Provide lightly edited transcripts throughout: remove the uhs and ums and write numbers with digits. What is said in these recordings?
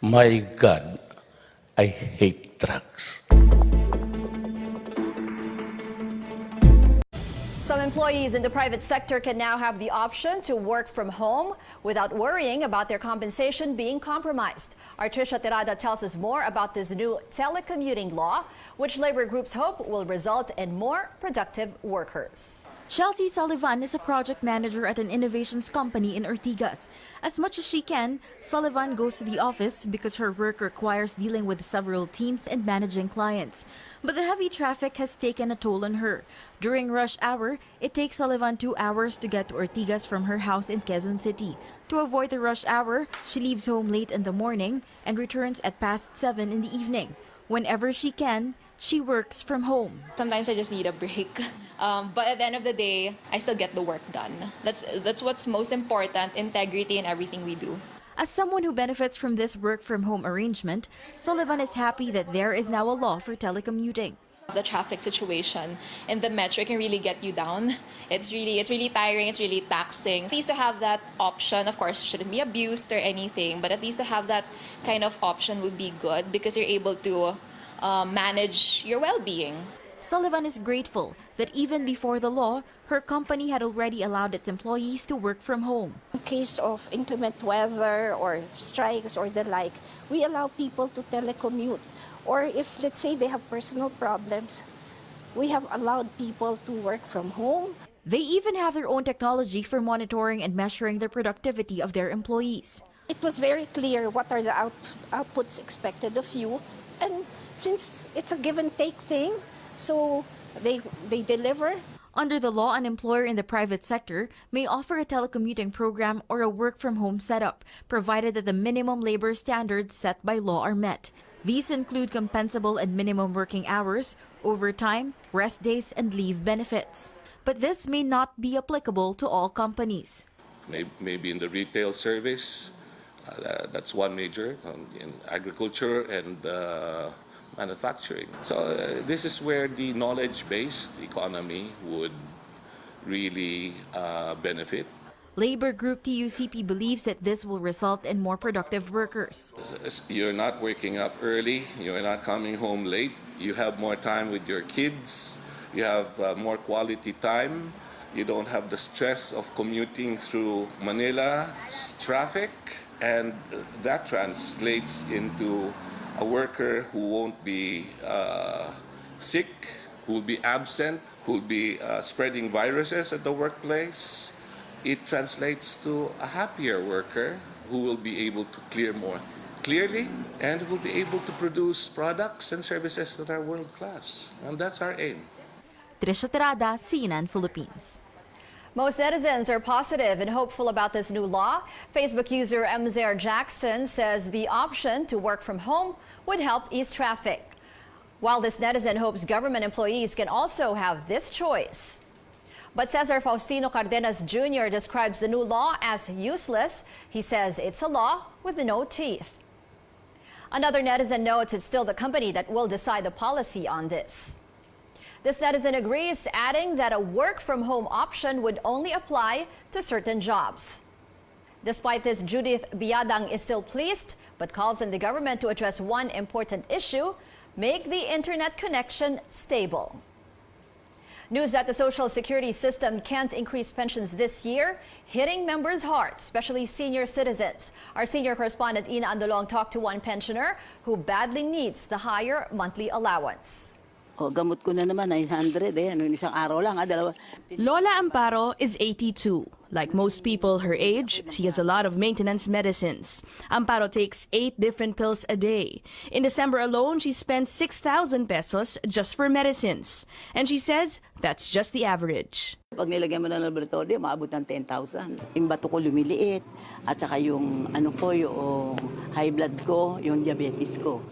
My God, I hate drugs. Some employees in the private sector can now have the option to work from home without worrying about their compensation being compromised. Our Trisha Tirada tells us more about this new telecommuting law, which labor groups hope will result in more productive workers. Chelsea Sullivan is a project manager at an innovations company in Ortigas. As much as she can, Sullivan goes to the office because her work requires dealing with several teams and managing clients. But the heavy traffic has taken a toll on her. During rush hour, it takes Sullivan 2 hours to get to Ortigas from her house in Quezon City. To avoid the rush hour, she leaves home late in the morning and returns at past 7 in the evening. Whenever she can, she works from home. Sometimes I just need a break. But at the end of the day, I still get the work done. That's what's most important, integrity in everything we do. As someone who benefits from this work-from-home arrangement, Sullivan is happy that there is now a law for telecommuting. The traffic situation in the metro can really get you down. It's really tiring, it's really taxing. At least to have that option, of course, it shouldn't be abused or anything, but at least to have that kind of option would be good because you're able to manage your well-being. Sullivan is grateful that even before the law, her company had already allowed its employees to work from home. In case of inclement weather or strikes or the like, we allow people to telecommute. Or if, let's say, they have personal problems, we have allowed people to work from home. They even have their own technology for monitoring and measuring the productivity of their employees. It was very clear what are the outputs expected of you. And since it's a give and take thing, so they deliver. Under the law, an employer in the private sector may offer a telecommuting program or a work-from-home setup, provided that the minimum labor standards set by law are met. These include compensable and minimum working hours, overtime, rest days, and leave benefits. But this may not be applicable to all companies. Maybe in the retail service, that's one major, in agriculture and manufacturing. So this is where the knowledge-based economy would really benefit. Labor group TUCP believes that this will result in more productive workers. You're not waking up early, you're not coming home late, you have more time with your kids, you have more quality time, you don't have the stress of commuting through Manila's traffic, and that translates into a worker who won't be sick, who will be absent, who will be spreading viruses at the workplace. It translates to a happier worker who will be able to clear more clearly and who will be able to produce products and services that are world-class. And that's our aim. Trisha Tirada, CNN Philippines. Most netizens are positive and hopeful about this new law. Facebook user Mzer Jackson says the option to work from home would help ease traffic. While this netizen hopes government employees can also have this choice. But Cesar Faustino Cardenas Jr. describes the new law as useless. He says it's a law with no teeth. Another netizen notes it's still the company that will decide the policy on this. This netizen agrees, adding that a work-from-home option would only apply to certain jobs. Despite this, Judith Biadang is still pleased, but calls on the government to address one important issue: make the internet connection stable. News that the Social Security system can't increase pensions this year, hitting members' hearts, especially senior citizens. Our senior correspondent Ina Andolong talked to one pensioner who badly needs the higher monthly allowance. Gamot ko na naman, 900 isang araw lang, dalawa. Lola Amparo is 82. Like most people her age, she has a lot of maintenance medicines. Amparo takes 8 different pills a day. In December alone, she spent 6,000 pesos just for medicines. And she says that's just the average. Pag nilagyan mo ng laboratory, maabot ng 10,000. Yung bato ko lumiliit, at saka yung yung high blood ko, yung diabetes ko.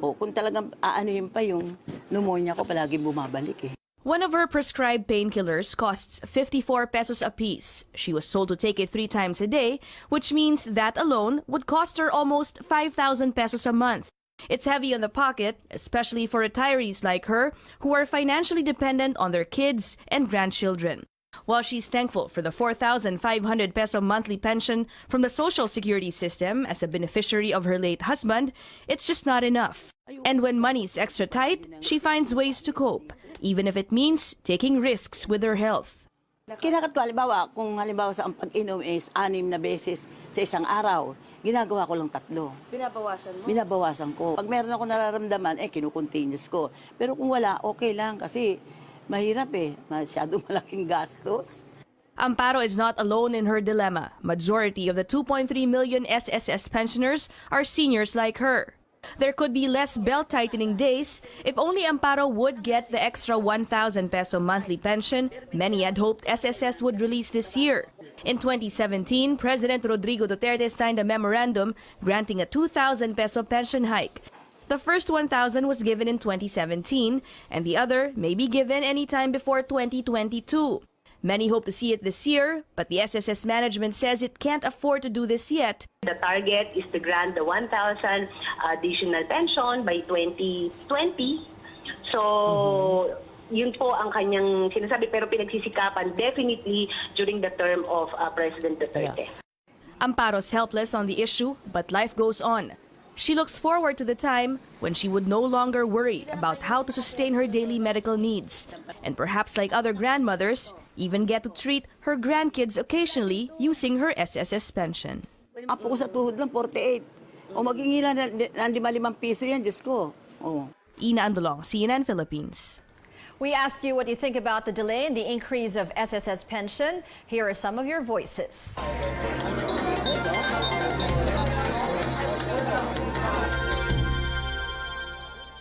O kung talagang aanuhin pa yung pneumonia ko, palagi bumabalik eh. One of her prescribed painkillers costs 54 pesos a piece. She was told to take it 3 times a day, which means that alone would cost her almost 5,000 pesos a month. It's heavy on the pocket, especially for retirees like her who are financially dependent on their kids and grandchildren. While she's thankful for the 4,500 peso monthly pension from the Social Security system as a beneficiary of her late husband, it's just not enough. And when money's extra tight, she finds ways to cope, even if it means taking risks with her health. Kinakat ko, kung halimbawa sa pag-inom is 6 na beses sa isang araw, ginagawa ko lang 3. Binabawasan mo? Binabawasan ko. Pag meron ako nararamdaman, kinukontinuous ko. Pero kung wala, okay lang kasi mahirap masyadong malaking gastos. Amparo is not alone in her dilemma. Majority of the 2.3 million SSS pensioners are seniors like her. There could be less belt-tightening days if only Amparo would get the extra 1,000 peso monthly pension many had hoped SSS would release this year. In 2017, President Rodrigo Duterte signed a memorandum granting a 2,000 peso pension hike. The first 1,000 was given in 2017, and the other may be given anytime before 2022. Many hope to see it this year, but the SSS management says it can't afford to do this yet. The target is to grant the 1,000 additional pension by 2020. So, yun po ang kanyang sinasabi, pero pinagsisikapan definitely during the term of President Duterte. Amparo's helpless on the issue, but life goes on. She looks forward to the time when she would no longer worry about how to sustain her daily medical needs, and perhaps like other grandmothers, even get to treat her grandkids occasionally using her SSS pension. Apo ko sa tuhod lang, 48. O magingila na 5 piso yan, Diyos ko. Ina Andolong, CNN Philippines. We asked you what you think about the delay in the increase of SSS pension. Here are some of your voices.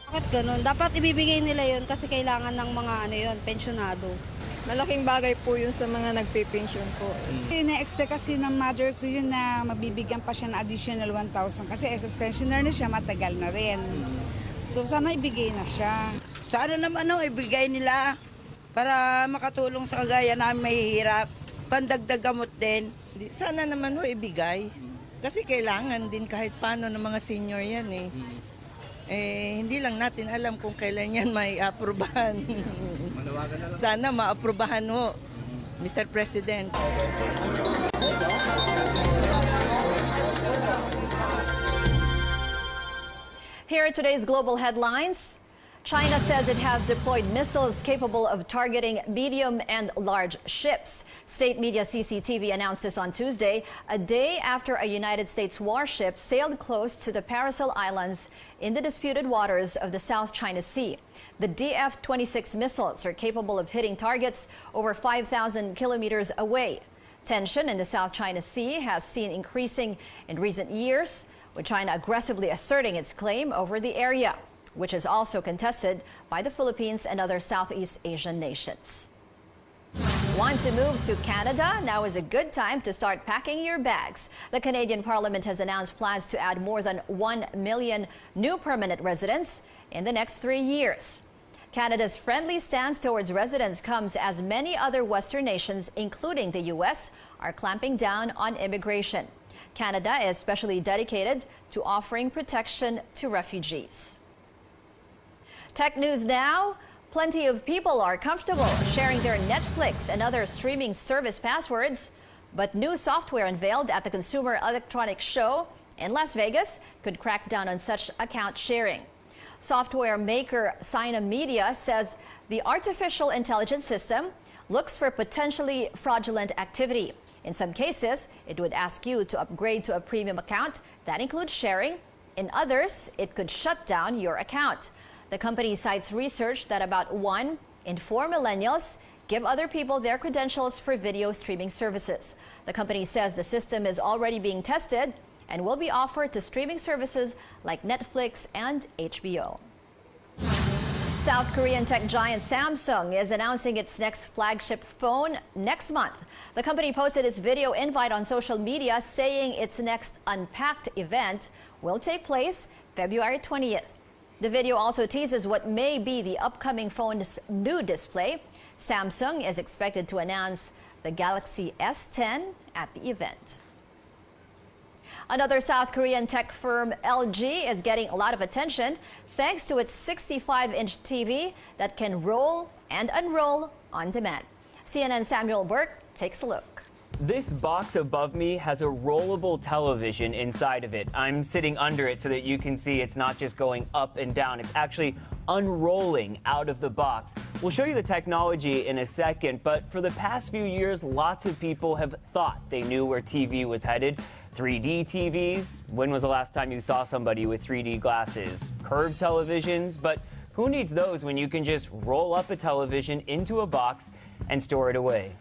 Bakit ganun? Dapat ibibigay nila yun kasi kailangan ng mga pensyonado. Malaking bagay po yun sa mga nagpe-pension po. Na-expect kasi ng mother ko yun na mabibigyan pa siya ng additional 1,000 kasi SS pensioner na siya, matagal na rin. So sana ibigay na siya. Sana naman ibigay nila para makatulong sa kagaya namin mahihirap. Pandagdag gamot din. Sana naman ibigay. Kasi kailangan din kahit paano ng mga senior yan hindi lang natin alam kung kailan yan may aprobahan. Sana maaprubahan Mr. President. Here are today's global headlines. China says it has deployed missiles capable of targeting medium and large ships. State media CCTV announced this on Tuesday, a day after a United States warship sailed close to the Paracel Islands in the disputed waters of the South China Sea. The DF-26 missiles are capable of hitting targets over 5,000 kilometers away. Tension in the South China Sea has seen increasing in recent years, with China aggressively asserting its claim over the area, which is also contested by the Philippines and other Southeast Asian nations. Want to move to Canada? Now is a good time to start packing your bags. The Canadian Parliament has announced plans to add more than 1 million new permanent residents in the next 3 years. Canada's friendly stance towards residents comes as many other Western nations, including the U.S., are clamping down on immigration. Canada is especially dedicated to offering protection to refugees. Tech news now. Plenty of people are comfortable sharing their Netflix and other streaming service passwords, but new software unveiled at the Consumer Electronics Show in Las Vegas could crack down on such account sharing. Software maker Sina Media says the artificial intelligence system looks for potentially fraudulent activity. In some cases, it would ask you to upgrade to a premium account that includes sharing. In others, it could shut down your account. The company cites research that about 1 in 4 millennials give other people their credentials for video streaming services. The company says the system is already being tested and will be offered to streaming services like Netflix and HBO. South Korean tech giant Samsung is announcing its next flagship phone next month. The company posted its video invite on social media saying its next Unpacked event will take place February 20th. The video also teases what may be the upcoming phone's new display. Samsung is expected to announce the Galaxy S10 at the event. Another South Korean tech firm, LG, is getting a lot of attention thanks to its 65-inch TV that can roll and unroll on demand. CNN Samuel Burke takes a look. This box above me has a rollable television inside of it. I'm sitting under it so that you can see it's not just going up and down. It's actually unrolling out of the box. We'll show you the technology in a second, but for the past few years, lots of people have thought they knew where TV was headed. 3D TVs? When was the last time you saw somebody with 3D glasses? Curved televisions? But who needs those when you can just roll up a television into a box and store it away?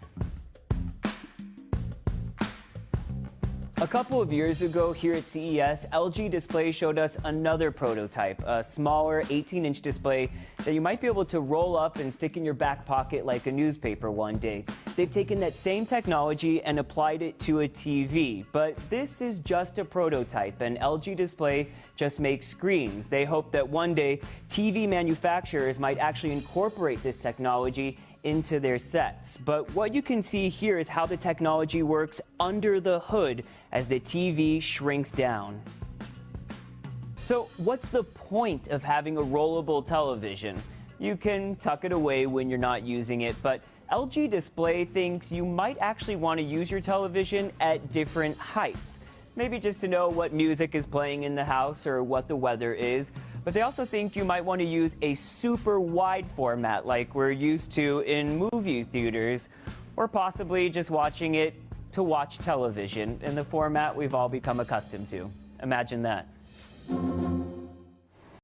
A couple of years ago here at CES, LG Display showed us another prototype, a smaller 18-inch display that you might be able to roll up and stick in your back pocket like a newspaper one day. They've taken that same technology and applied it to a TV, but this is just a prototype, and LG Display just makes screens. They hope that one day TV manufacturers might actually incorporate this technology into their sets. But what you can see here is how the technology works under the hood as the TV shrinks down. So what's the point of having a rollable television? You can tuck it away when you're not using it, but LG Display thinks you might actually want to use your television at different heights. Maybe just to know what music is playing in the house or what the weather is. But they also think you might want to use a super wide format like we're used to in movie theaters, or possibly just watching it to watch television in the format we've all become accustomed to. Imagine that.